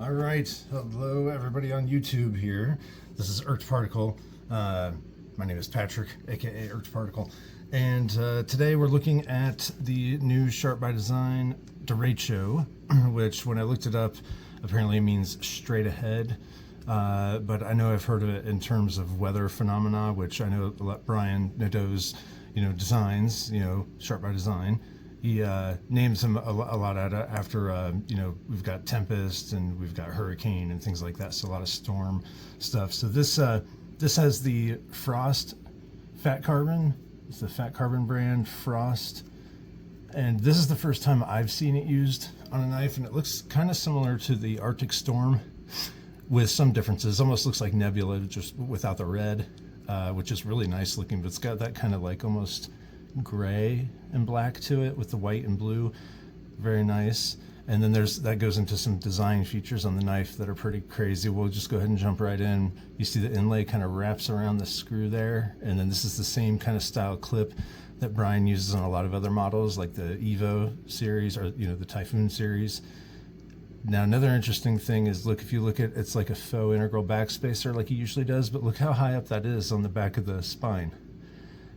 All right, hello everybody on YouTube here. This is Earth Particle. My name is Patrick, aka Earth Particle, and today we're looking at the new Sharp by Design Derecho, which when I looked it up, apparently it means straight ahead. But I know I've heard of it in terms of weather phenomena, which I know Brian Nadeau's, designs, Sharp by Design. He names them a lot after, we've got tempest and we've got hurricane and things like that. So a lot of storm stuff. So this has the Frost Fat Carbon. It's the Fat Carbon brand Frost. And this is the first time I've seen it used on a knife, and it looks kind of similar to the Arctic Storm with some differences. Almost looks like Nebula, just without the red, which is really nice looking, but it's got that kind of like almost gray and black to it with the white and blue. Very nice. And then that goes into some design features on the knife that are pretty crazy. We'll just go ahead and jump right in. You see the inlay kind of wraps around the screw there, and then this is the same kind of style clip that Brian uses on a lot of other models like the Evo series or the Typhoon series. Now another interesting thing is, look, if you look at, it's like a faux integral backspacer like he usually does, but look how high up that is on the back of the spine.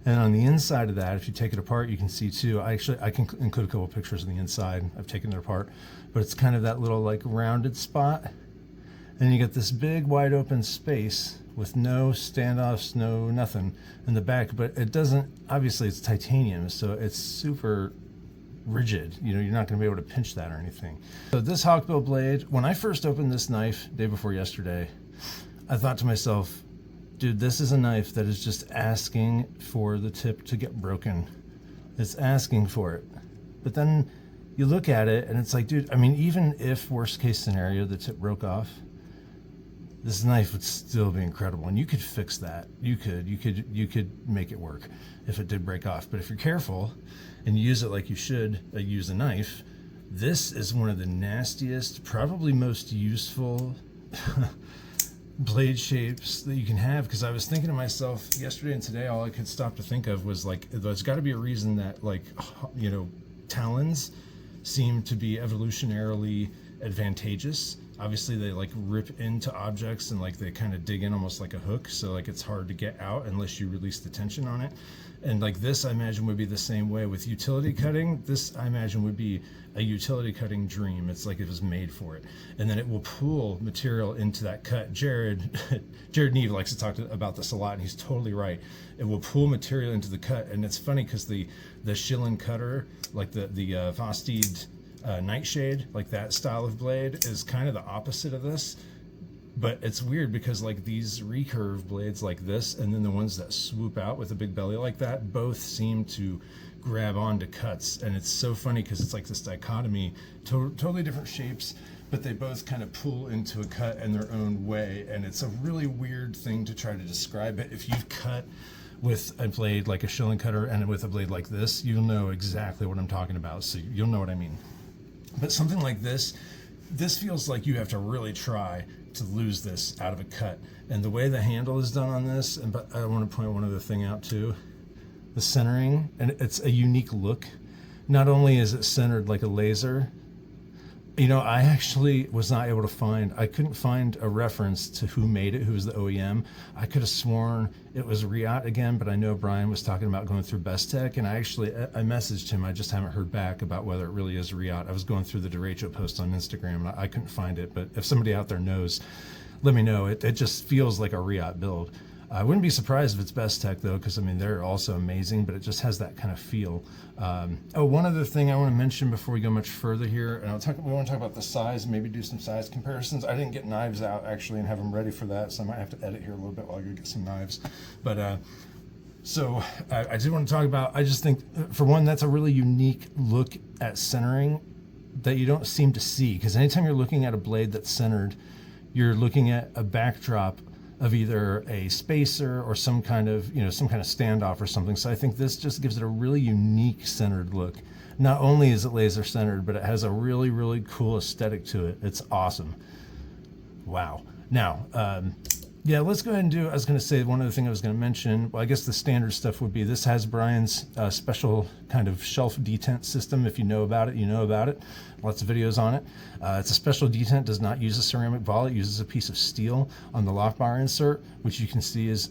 And on the inside of that, if you take it apart, you can see too, I can include a couple pictures of the inside. I've taken it apart, but it's kind of that little like rounded spot. And you get this big wide open space with no standoffs, no nothing in the back, but it doesn't, obviously it's titanium, so it's super rigid. You're not going to be able to pinch that or anything. So this Hawkbill blade, when I first opened this knife day before yesterday, I thought to myself, dude, this is a knife that is just asking for the tip to get broken. It's asking for it. But then you look at it and it's like, dude, I mean, even if worst case scenario, the tip broke off, this knife would still be incredible. And you could fix that. You could make it work if it did break off. But if you're careful and you use it like you should use a knife, this is one of the nastiest, probably most useful blade shapes that you can have. Because I was thinking to myself yesterday and today, all I could stop to think of was like, there's got to be a reason that talons seem to be evolutionarily advantageous. Obviously they like rip into objects and like they kind of dig in almost like a hook, so like it's hard to get out unless you release the tension on it. And like this, I imagine, would be the same way with utility cutting. This, I imagine, would be a utility cutting dream. It's like it was made for it. And then it will pull material into that cut. Jared Neve likes to talk about this a lot, and he's totally right. It will pull material into the cut. And it's funny because the Schillen cutter, like the Vosteed Nightshade, like that style of blade, is kind of the opposite of this. But it's weird because like these recurve blades like this, and then the ones that swoop out with a big belly like that, both seem to grab onto cuts. And it's so funny because it's like this dichotomy, totally different shapes, but they both kind of pull into a cut in their own way. And it's a really weird thing to try to describe it. If you've cut with a blade like a Schillen cutter and with a blade like this, you'll know exactly what I'm talking about. So you'll know what I mean. But something like this feels like you have to really try to lose this out of a cut. And the way the handle is done on this, but I want to point one other thing out too, the centering, and it's a unique look. Not only is it centered like a laser, I actually was not able to I couldn't find a reference to who made it, who was the OEM. I could have sworn it was Riot again, but I know Brian was talking about going through Best Tech, and I messaged him. I just haven't heard back about whether it really is Riot. I was going through the Derecho post on Instagram, and I couldn't find it, but if somebody out there knows, let me know. It just feels like a Riot build. I wouldn't be surprised if it's Best Tech though, because I mean they're also amazing, but it just has that kind of feel. One other thing I want to mention before we go much further here, and we want to talk about the size, maybe do some size comparisons. I didn't get knives out actually and have them ready for that, so I might have to edit here a little bit while I go get some knives. But so I did want to talk about, I just think for one, that's a really unique look at centering that you don't seem to see, because anytime you're looking at a blade that's centered, you're looking at a backdrop of either a spacer or some kind of standoff or something. So I think this just gives it a really unique centered look. Not only is it laser centered, but it has a really, really cool aesthetic to it. It's awesome. Wow. Now, Yeah, let's go ahead and do. I was going to say one other thing I was going to mention. Well, I guess the standard stuff would be this has Brian's special kind of shelf detent system. If you know about it, you know about it. Lots of videos on it. It's a special detent, does not use a ceramic ball. It uses a piece of steel on the lock bar insert, which you can see is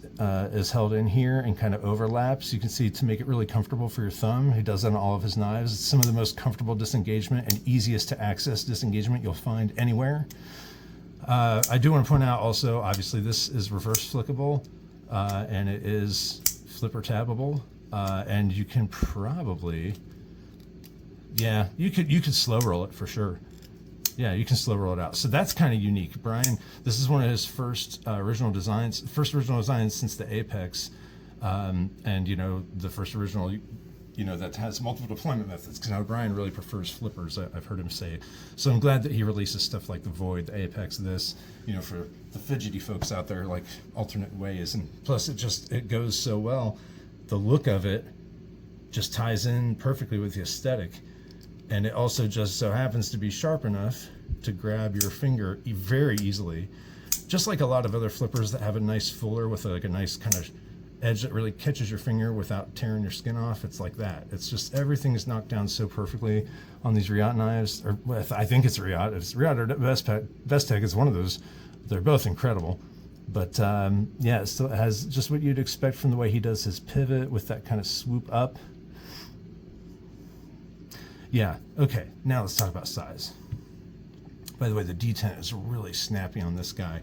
held in here and kind of overlaps. You can see to make it really comfortable for your thumb. He does that on all of his knives. It's some of the most comfortable disengagement and easiest to access disengagement you'll find anywhere. I do want to point out also, obviously this is reverse flickable, and it is flipper tabable, and you can probably, yeah, you could slow roll it for sure. Yeah, you can slow roll it out. So that's kind of unique. Brian, this is one of his first original designs since the Apex, and you know, the first original, you know, that has multiple deployment methods, because now Brian really prefers flippers, I've heard him say. So I'm glad that he releases stuff like the Void, the Apex, this, you know, for the fidgety folks out there, like alternate ways. And plus it goes so well. The look of it just ties in perfectly with the aesthetic. And it also just so happens to be sharp enough to grab your finger very easily. Just like a lot of other flippers that have a nice fuller with like a nice kind of edge that really catches your finger without tearing your skin off. It's like that. It's just everything is knocked down so perfectly on these Riot knives. Or I think it's Riot. If it's Riot or Bestech, it's one of those. They're both incredible. But yeah, it still has just what you'd expect from the way he does his pivot with that kind of swoop up. Yeah, okay, now let's talk about size. By the way, the detent is really snappy on this guy.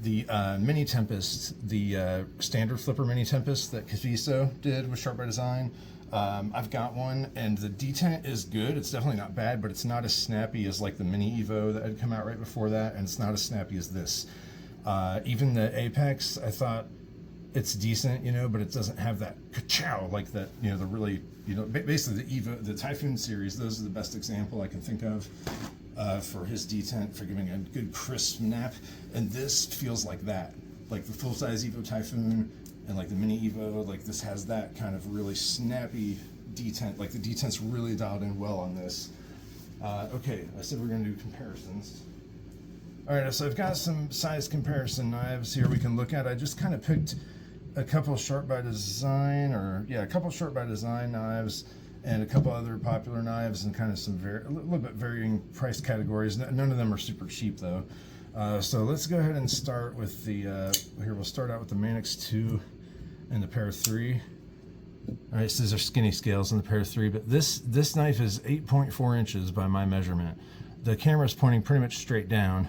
The Mini Tempest, the standard flipper Mini Tempest that Caviso did with Sharp by Design, I've got one, and the detent is good. It's definitely not bad, but it's not as snappy as like the Mini Evo that had come out right before that, and it's not as snappy as this. Even the Apex, I thought it's decent, you know, but it doesn't have that ka-chow like that, you know, the really, you know, basically the Evo, the Typhoon series, those are the best example I can think of. For his detent, for giving a good crisp snap, and this feels like that, like the full-size Evo Typhoon and like the Mini Evo. Like this has that kind of really snappy detent. Like the detent's really dialed in well on this. Okay, I said we're going to do comparisons. All right, so I've got some size comparison knives here we can look at. I just kind of picked a couple Sharp by Design, a couple Sharp by Design knives, and a couple other popular knives, and kind of some a little bit varying price categories. None of them are super cheap though. So let's go ahead and start with the, here we'll start out with the Manix 2 and the Pair 3. All right, so these are skinny scales in the Pair 3, but this knife is 8.4 inches by my measurement. The camera is pointing pretty much straight down,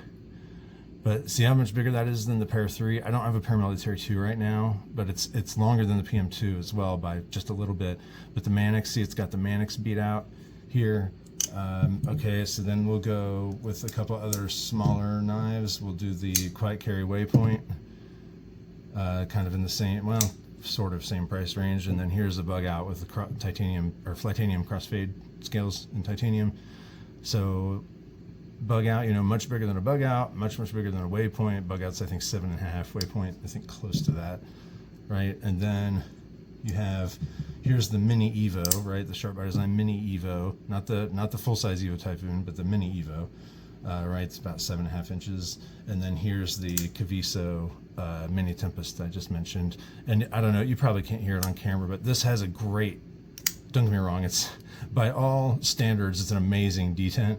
but see how much bigger that is than the Pair 3? I don't have a Paramilitary 2 right now, but it's longer than the PM2 as well by just a little bit. But the Manix, see, it's got the Manix beat out here. Okay, so then we'll go with a couple other smaller knives. We'll do the Quiet Carry Waypoint, kind of in the same, well, sort of same price range. And then here's the Bug Out with the titanium or Flatanium crossfade scales in titanium. So Bug Out, you know, much bigger than a Bug Out, much bigger than a Waypoint. Bug Out's I think 7.5, Waypoint I think close to that, right? And then you have, here's the Mini Evo, right? The Sharp by Design Mini Evo, not the full-size Evo Typhoon, but the Mini Evo, right? It's about 7.5 inches. And then here's the Caviso Mini Tempest I just mentioned. And I don't know, you probably can't hear it on camera, but this has a great, don't get me wrong, it's by all standards, it's an amazing detent.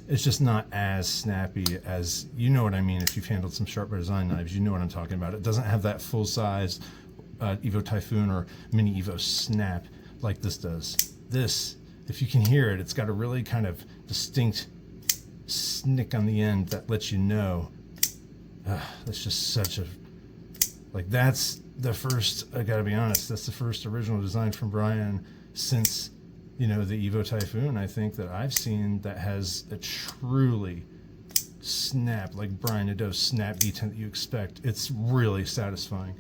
It's just not as snappy as, you know what I mean, if you've handled some Sharp by Design knives, you know what I'm talking about. It doesn't have that full-size Evo Typhoon or Mini Evo snap like this does. This, if you can hear it, it's got a really kind of distinct snick on the end that lets you know. That's just such a, like that's the first, I gotta be honest, that's the first original design from Brian since, you know, the Evo Typhoon, I think, that I've seen that has a truly snap, like Brian Nadeau's snap detent that you expect. It's really satisfying.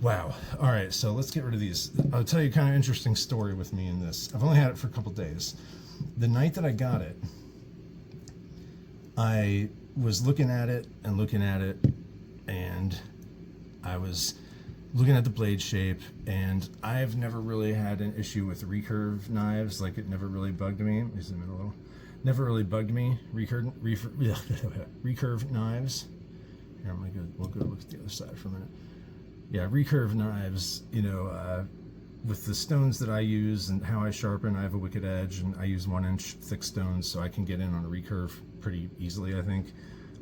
Wow. All right, so let's get rid of these. I'll tell you a kind of interesting story with me in this. I've only had it for a couple days. The night that I got it, I was looking at it, and I was looking at the blade shape, and I've never really had an issue with recurve knives. Like, it never really bugged me. Is it a little? Never really bugged me. Recurve knives. Here, we'll go look at the other side for a minute. Yeah, recurve knives, with the stones that I use and how I sharpen, I have a wicked edge, and I use 1 inch thick stones, so I can get in on a recurve pretty easily, I think.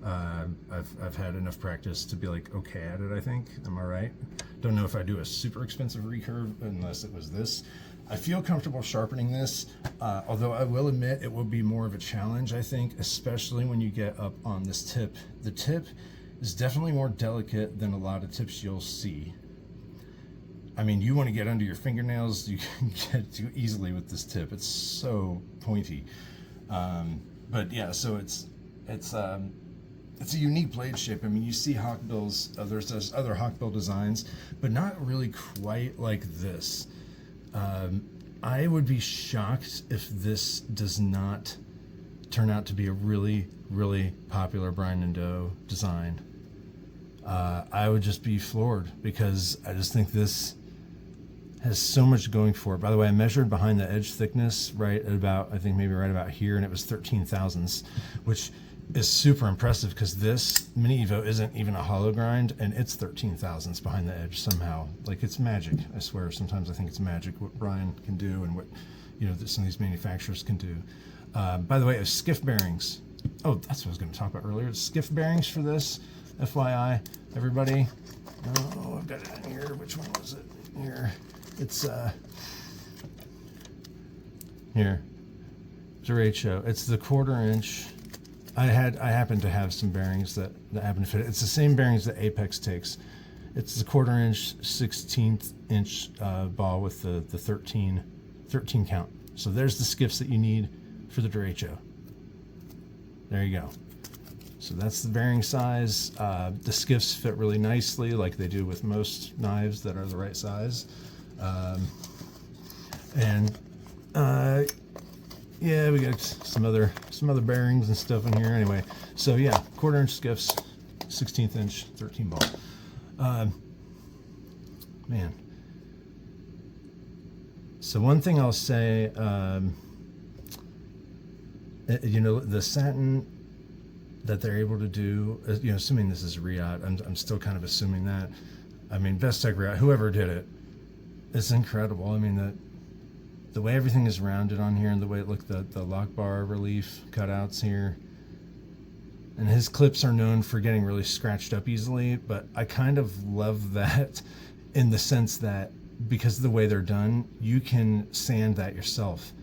I've had enough practice to be like okay at it, I think. Am I right? Don't know if I do a super expensive recurve unless it was this. I feel comfortable sharpening this, although I will admit it will be more of a challenge, I think, especially when you get up on this tip. The tip is definitely more delicate than a lot of tips you'll see. I mean, you want to get under your fingernails, you can get too easily with this tip. It's so pointy. But yeah, so it's a unique blade shape. I mean, you see Hawkbills, there's other Hawkbill designs, but not really quite like this. I would be shocked if this does not turn out to be a really, really popular Brian & Doe design. I would just be floored because I just think this has so much going for it. By the way, I measured behind the edge thickness right at about, I think maybe right about here, and it was 13 thousandths, which is super impressive because this Mini Evo isn't even a hollow grind, and it's 13 thousandths behind the edge somehow. Like, it's magic. I swear, sometimes I think it's magic what Brian can do and what some of these manufacturers can do. By the way, skiff bearings. Oh, that's what I was going to talk about earlier. Skiff bearings for this, FYI, everybody. Oh, I've got it in here. Which one was it? Here. It's here. Derecho. It's the 1/4 inch. I happen to have some bearings that happen to fit it. It's the same bearings that Apex takes. It's the 1/4 inch, 16th inch ball with the 13 count. So there's the skiffs that you need for the Derecho. There you go. So that's the bearing size. The skiffs fit really nicely, like they do with most knives that are the right size. Yeah, we got some other bearings and stuff in here. Anyway, so yeah, 1/4 inch skiffs, 16th inch, 13 ball. Man. So one thing I'll say, the satin that they're able to do, assuming this is Riot, I'm still kind of assuming that. I mean, Bestech Riot, whoever did it, it's incredible. I mean, the way everything is rounded on here and the way it looked, the lock bar relief cutouts here. And his clips are known for getting really scratched up easily, but I kind of love that in the sense that because of the way they're done, you can sand that yourself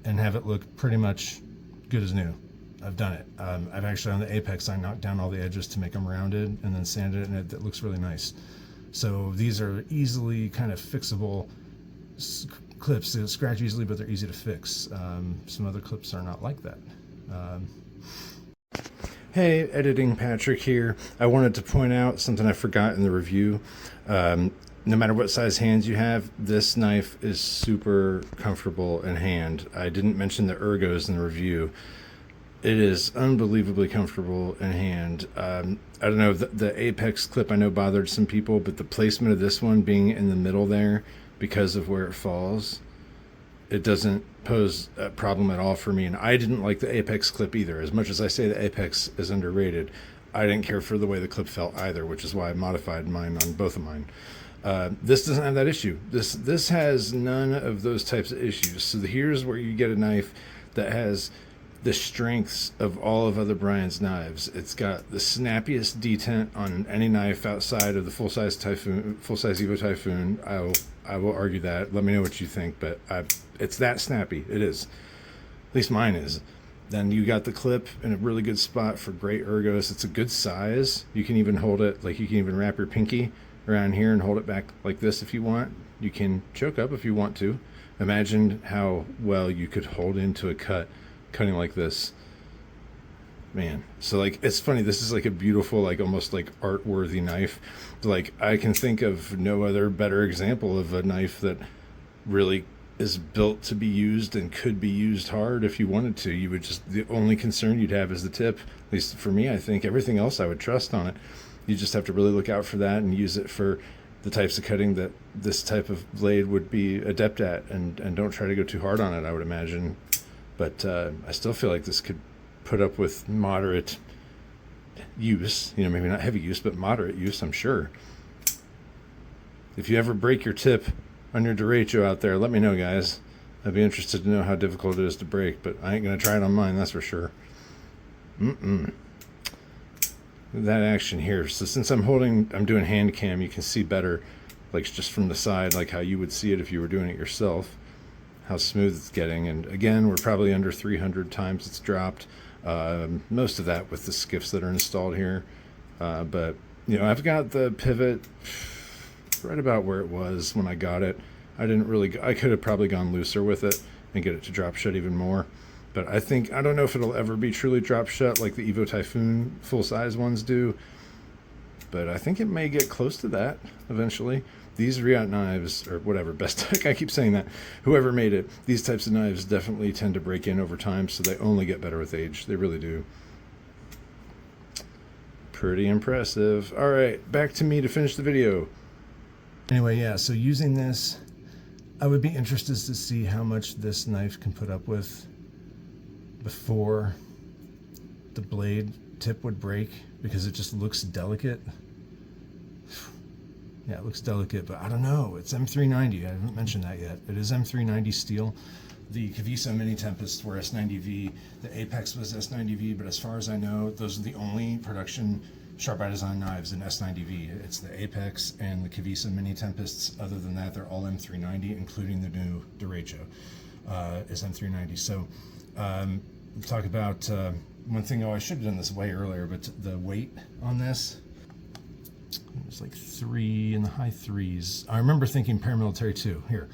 and have it look pretty much good as new. I've done it. I've actually, on the Apex, I knocked down all the edges to make them rounded and then sanded it, and it looks really nice. So these are easily kind of fixable clips. They scratch easily, but they're easy to fix. Some other clips are not like that. Hey, Editing Patrick here. I wanted to point out something I forgot in the review. No matter what size hands you have, this knife is super comfortable in hand. I didn't mention the ergos in the review. It is unbelievably comfortable in hand. I don't know, the Apex clip I know bothered some people, but the placement of this one being in the middle there, because of where it falls, it doesn't pose a problem at all for me. And I didn't like the Apex clip either. As much as I say the Apex is underrated, I didn't care for the way the clip felt either, which is why I modified mine on both of mine. This doesn't have that issue. This has none of those types of issues. So here's where you get a knife that has the strengths of all of other Brian's knives. It's got the snappiest detent on any knife outside of the full-size Evo Typhoon. I will argue that. Let me know what you think, but it's that snappy. It is. At least mine is. Then you got the clip in a really good spot for great ergos. It's a good size. You can even hold it, like you can even wrap your pinky around here and hold it back like this if you want. You can choke up if you want to. Imagine how well you could hold into a cutting like this, man. So like, it's funny, this is like a beautiful, like almost like art worthy knife. Like, I can think of no other better example of a knife that really is built to be used and could be used hard if you wanted to. You would just, the only concern you'd have is the tip. At least for me, I think everything else I would trust on it. You just have to really look out for that and use it for the types of cutting that this type of blade would be adept at, and don't try to go too hard on it, I would imagine. But I still feel like this could put up with moderate use, you know, maybe not heavy use, but moderate use, I'm sure. If you ever break your tip on your Derecho out there, let me know, guys. I'd be interested to know how difficult it is to break, but I ain't going to try it on mine, that's for sure. That action here. So since I'm doing hand cam, you can see better, like just from the side, like how you would see it if you were doing it yourself, how smooth it's getting. And again, we're probably under 300 times it's dropped. Most of that with the skiffs that are installed here. But, you know, I've got the pivot right about where it was when I got it. I could have probably gone looser with it and get it to drop shut even more. But I don't know if it'll ever be truly drop shut like the Evo Typhoon full-size ones do. But I think it may get close to that eventually. These Riot knives, or whatever, Bestech, I keep saying that. Whoever made it, these types of knives definitely tend to break in over time, so they only get better with age. They really do. Pretty impressive. All right, back to me to finish the video. Anyway, yeah, so using this, I would be interested to see how much this knife can put up with before the blade tip would break, because it just looks delicate. Yeah, it looks delicate, but I don't know. It's M390. I haven't mentioned that yet. It is M390 steel. The Caviso Mini Tempest were S90V. The Apex was S90V, but as far as I know, those are the only production Sharp by Design knives in S90V. It's the Apex and the Caviso Mini Tempests. Other than that, they're all M390, including the new Derecho is M390. So talk about one thing. I should have done this way earlier, but the weight on this, it's like 3 in the high 3s. I remember thinking paramilitary 2. Here,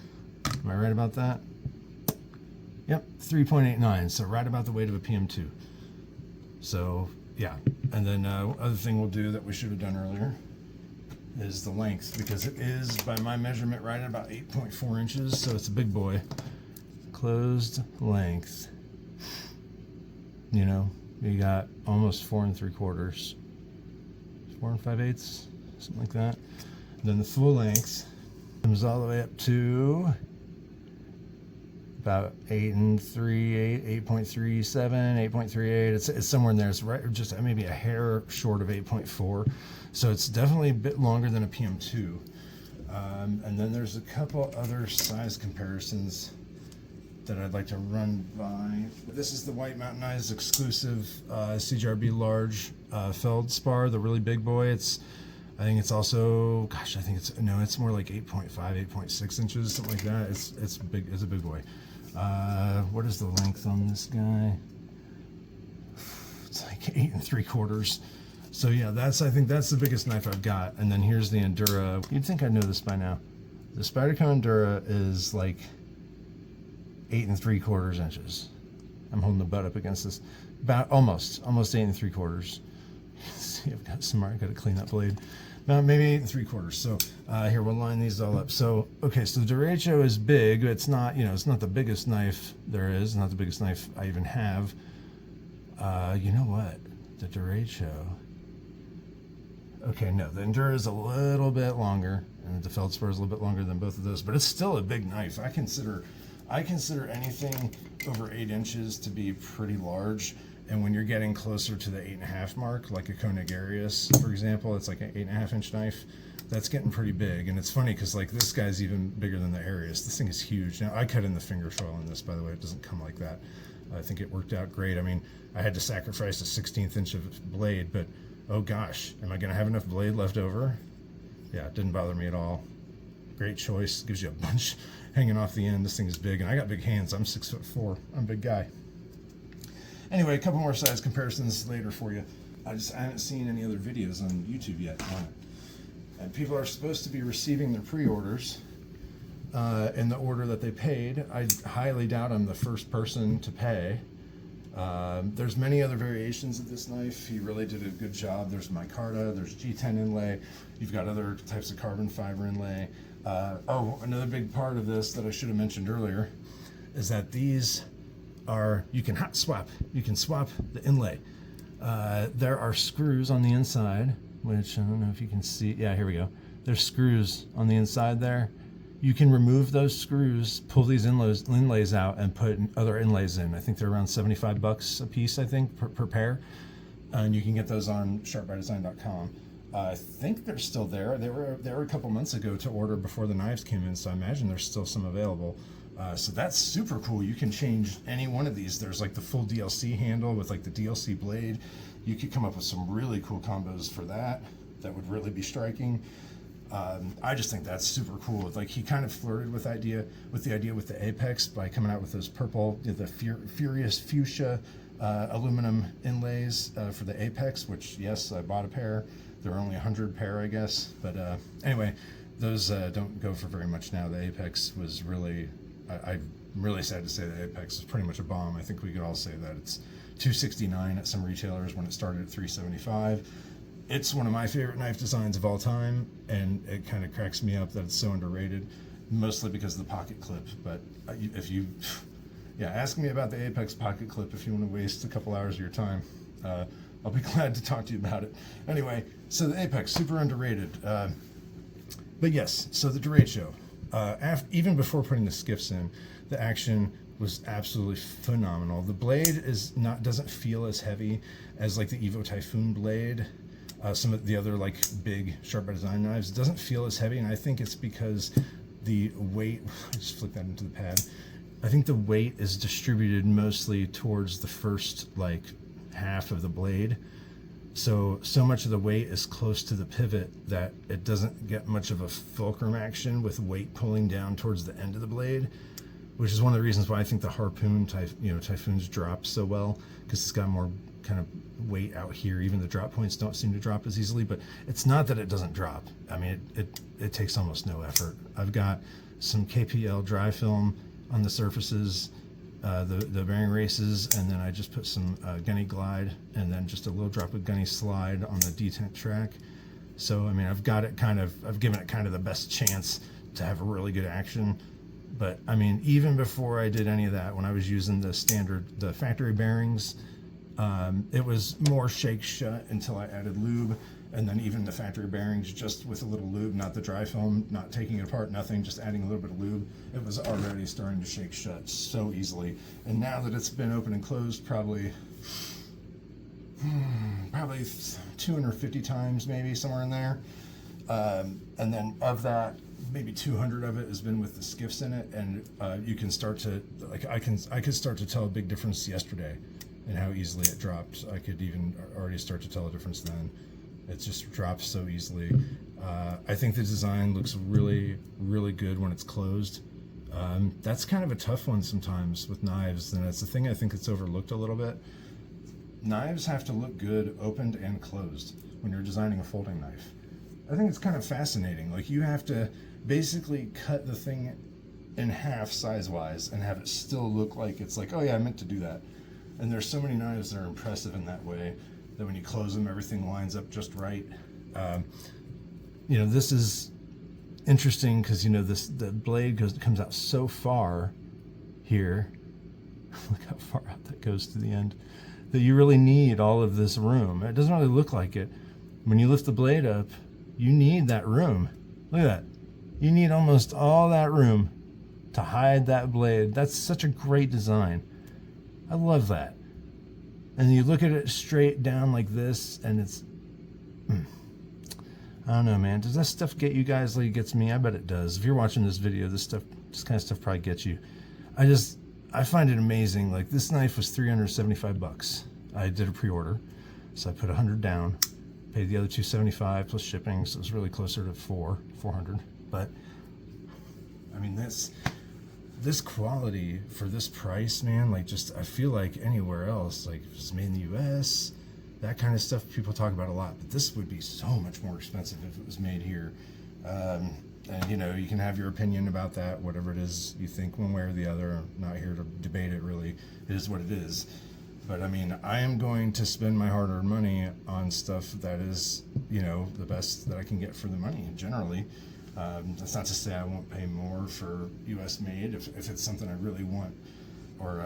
am I right about that? Yep, 3.89. So right about the weight of a PM2. So yeah, and then other thing we'll do that we should have done earlier is the length, because it is by my measurement right at about 8.4 inches. So it's a big boy. Closed length. You know, you got almost 4 3/4. 4 5/8, something like that. And then the full length comes all the way up to about 8 3/8, 8.37, 8.38. It's somewhere in there. It's right, just maybe a hair short of 8.4. So it's definitely a bit longer than a PM2. And then there's a couple other size comparisons that I'd like to run by. This is the White Mountain Eyes exclusive CGRB large feldspar, the really big boy. I think it's also, gosh, it's more like 8.5, 8.6 inches, something like that. It's big. It's a big boy. What is the length on this guy? It's like 8 3/4. So yeah, I think that's the biggest knife I've got. And then here's the Endura. You'd think I know this by now. The Spyderco Endura is like 8 3/4 inches. I'm holding the butt up against this. About almost 8 3/4. See, I've got to clean that blade. No, maybe 8 3/4. So here, we'll line these all up. So okay, so the Derecho is big. It's not, it's not the biggest knife there is. Not the biggest knife I even have. You know what? The Derecho. Okay, no, the Endura is a little bit longer, and the feldspar is a little bit longer than both of those. But it's still a big knife. I consider anything over 8 inches to be pretty large. And when you're getting closer to the 8.5 mark, like a Conegarius, for example, it's like an 8.5 inch knife. That's getting pretty big. And it's funny because like this guy's even bigger than the Arius. This thing is huge. Now I cut in the finger foil on this, by the way. It doesn't come like that. I think it worked out great. I mean, I had to sacrifice a 16th inch of blade, but oh gosh, am I going to have enough blade left over? Yeah, it didn't bother me at all. Great choice. Gives you a bunch hanging off the end. This thing is big, and I got big hands. I'm 6'4". I'm a big guy. Anyway, a couple more size comparisons later for you. I haven't seen any other videos on YouTube yet on it. And people are supposed to be receiving their pre-orders in the order that they paid. I highly doubt I'm the first person to pay. There's many other variations of this knife. He really did a good job. There's micarta, there's G10 inlay. You've got other types of carbon fiber inlay. Another big part of this that I should have mentioned earlier is that these are, you can hot swap. You can swap the inlay. There are screws on the inside, which I don't know if you can see. Yeah, here we go. There's screws on the inside there. You can remove those screws, pull these inlays out, and put other inlays in. I think they're around $75 a piece, I think, per pair. and you can get those on sharpbydesign.com. I think they're still there. They were a couple months ago to order before the knives came in, so I imagine there's still some available. So that's super cool. You can change any one of these. There's like the full DLC handle with like the DLC blade. You could come up with some really cool combos for that. That would really be striking. I just think that's super cool. Like he kind of flirted with the idea with the Apex by coming out with those purple, the Furious Fuchsia aluminum inlays for the Apex, which yes, I bought a pair. There are only 100 pair, I guess. But anyway, those don't go for very much now. The Apex was really, I'm really sad to say the Apex is pretty much a bomb. I think we could all say that. It's $269 at some retailers when it started at $375. It's one of my favorite knife designs of all time, and it kind of cracks me up that it's so underrated, mostly because of the pocket clip. But if you, ask me about the Apex pocket clip if you want to waste a couple hours of your time. I'll be glad to talk to you about it. Anyway, so the Apex, super underrated. But yes, so the Derecho, even before putting the skiffs in, the action was absolutely phenomenal. The blade doesn't feel as heavy as like the Evo Typhoon blade. Some of the other like big Sharp by Design knives, it doesn't feel as heavy, and I think it's because the weight, just flick that into the pad, I think the weight is distributed mostly towards the first like half of the blade. So much of the weight is close to the pivot that it doesn't get much of a fulcrum action with weight pulling down towards the end of the blade, which is one of the reasons why I think the Harpoon Typhoons drop so well, because it's got more kind of weight out here. Even the drop points don't seem to drop as easily, but it's not that it doesn't drop. I mean, it takes almost no effort. I've got some KPL dry film on the surfaces, the bearing races, and then I just put some Gunny Glide and then just a little drop of Gunny Slide on the detent track. So I mean, I've given it kind of the best chance to have a really good action. But I mean, even before I did any of that, when I was using the factory bearings, it was more shake shut until I added lube, and then even the factory bearings just with a little lube, not the dry film, not taking it apart, nothing, just adding a little bit of lube, it was already starting to shake shut so easily. And now that it's been open and closed probably 250 times, maybe somewhere in there, and then of that, maybe 200 of it has been with the skiffs in it, and you can start to, like, I could start to tell a big difference yesterday in how easily it dropped. I could even already start to tell a difference then. It just drops so easily. I think the design looks really, really good when it's closed. That's kind of a tough one sometimes with knives, and it's the thing I think that's overlooked a little bit. Knives have to look good opened and closed when you're designing a folding knife. I think it's kind of fascinating. Like, you have to basically cut the thing in half size-wise and have it still look like it's like, oh yeah, I meant to do that. And there's so many knives that are impressive in that way, that when you close them, everything lines up just right. This is interesting because, the blade comes out so far here. Look how far out that goes to the end, that you really need all of this room. It doesn't really look like it. When you lift the blade up, you need that room. Look at that. You need almost all that room to hide that blade. That's such a great design. I love that. And you look at it straight down like this, and it's, I don't know, man. Does that stuff get you guys like it gets me? I bet it does. If you're watching this video, this kind of stuff probably gets you. I find it amazing. Like, this knife was $375. I did a pre-order, so I put 100 down, paid the other $275 plus shipping, so it was really closer to $400. But I mean, this quality for this price, man, like, just, I feel like anywhere else, like if it's made in the US, that kind of stuff people talk about a lot, but this would be so much more expensive if it was made here. And you can have your opinion about that, whatever it is you think one way or the other. I'm not here to debate it, really. It is what it is. But I mean, I am going to spend my hard-earned money on stuff that is, the best that I can get for the money, generally. That's not to say I won't pay more for U.S. made if it's something I really want, or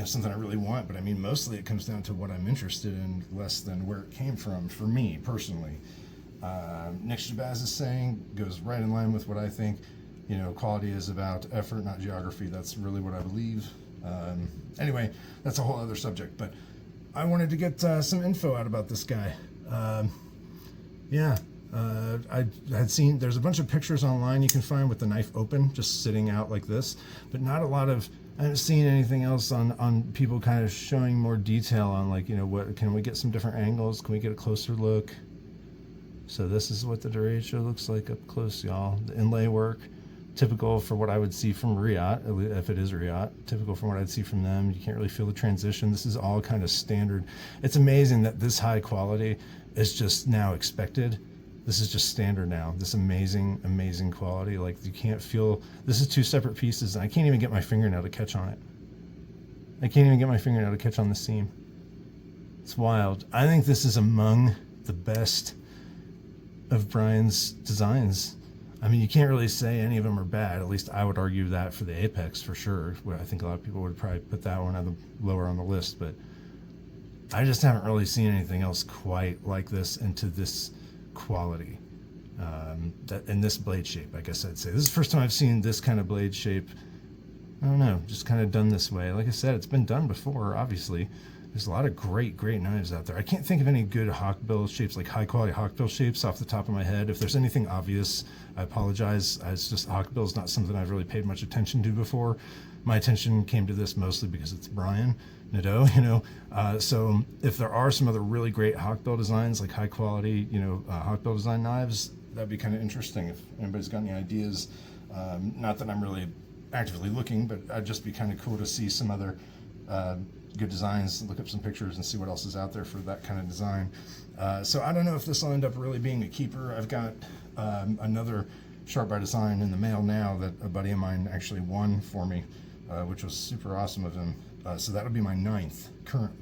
something I really want. But I mean, mostly it comes down to what I'm interested in, less than where it came from for me personally. Nick Shabazz is saying goes right in line with what I think. Quality is about effort, not geography. That's really what I believe. Anyway, that's a whole other subject. But I wanted to get some info out about this guy. I had seen there's a bunch of pictures online you can find with the knife open, just sitting out like this, but not a lot of. I haven't seen anything else on people kind of showing more detail on, like, what can we get some different angles? Can we get a closer look? So this is what the Derecho looks like up close, y'all. The inlay work, typical for what I would see from Riot, if it is Riot, typical from what I'd see from them. You can't really feel the transition. This is all kind of standard. It's amazing that this high quality is just now expected. This is just standard now. This amazing, amazing quality. Like, you can't feel, this is two separate pieces, and I can't even get my fingernail to catch on it. I can't even get my fingernail to catch on the seam. It's wild. I think this is among the best of Brian's designs. I mean, you can't really say any of them are bad. At least I would argue that for the Apex, for sure. I think a lot of people would probably put that one lower on the list, but I just haven't really seen anything else quite like this into this quality, that in this blade shape. I guess I'd say this is the first time I've seen this kind of blade shape. I don't know, just kind of done this way. Like I said, it's been done before, obviously. There's a lot of great knives out there. I can't think of any good Hawkbill shapes, like high quality Hawkbill shapes off the top of my head. If there's anything obvious, I apologize. It's just Hawkbill is not something I've really paid much attention to before. My attention came to this mostly because it's Brian Nadeau, so if there are some other really great Hawkbill designs, like high quality, Hawkbill design knives, that'd be kind of interesting if anybody's got any ideas. Not that I'm really actively looking, but I'd just be kind of cool to see some other good designs, look up some pictures and see what else is out there for that kind of design. So I don't know if this will end up really being a keeper. I've got another Sharp by Design in the mail now that a buddy of mine actually won for me, which was super awesome of him. So that'll be my 9th current,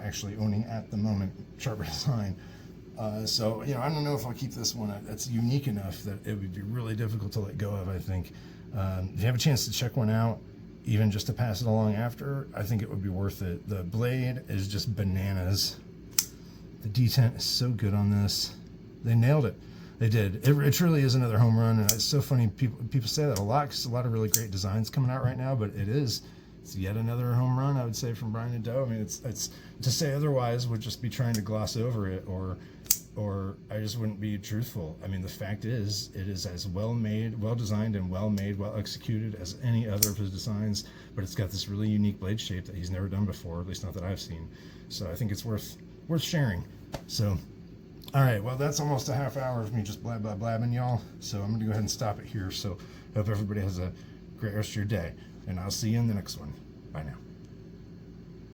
actually owning at the moment Sharp by Design. So I don't know if I'll keep this one. It's unique enough that it would be really difficult to let go of, I think. If you have a chance to check one out, even just to pass it along after, I think it would be worth it. The blade is just bananas. The detent is so good on this. They nailed it. They did. It truly is another home run, and it's so funny. People say that a lot because a lot of really great designs coming out right now, but it's yet another home run, I would say, from Brian Nadeau. I mean, it's to say otherwise would just be trying to gloss over it, or I just wouldn't be truthful. I mean, the fact is, it is as well made, well designed, and well made, well executed as any other of his designs, but it's got this really unique blade shape that he's never done before, at least not that I've seen. So I think it's worth sharing. So, all right, well, that's almost a half hour of me just blabbing, y'all. So I'm going to go ahead and stop it here. So hope everybody has a great rest of your day, and I'll see you in the next one. Bye now.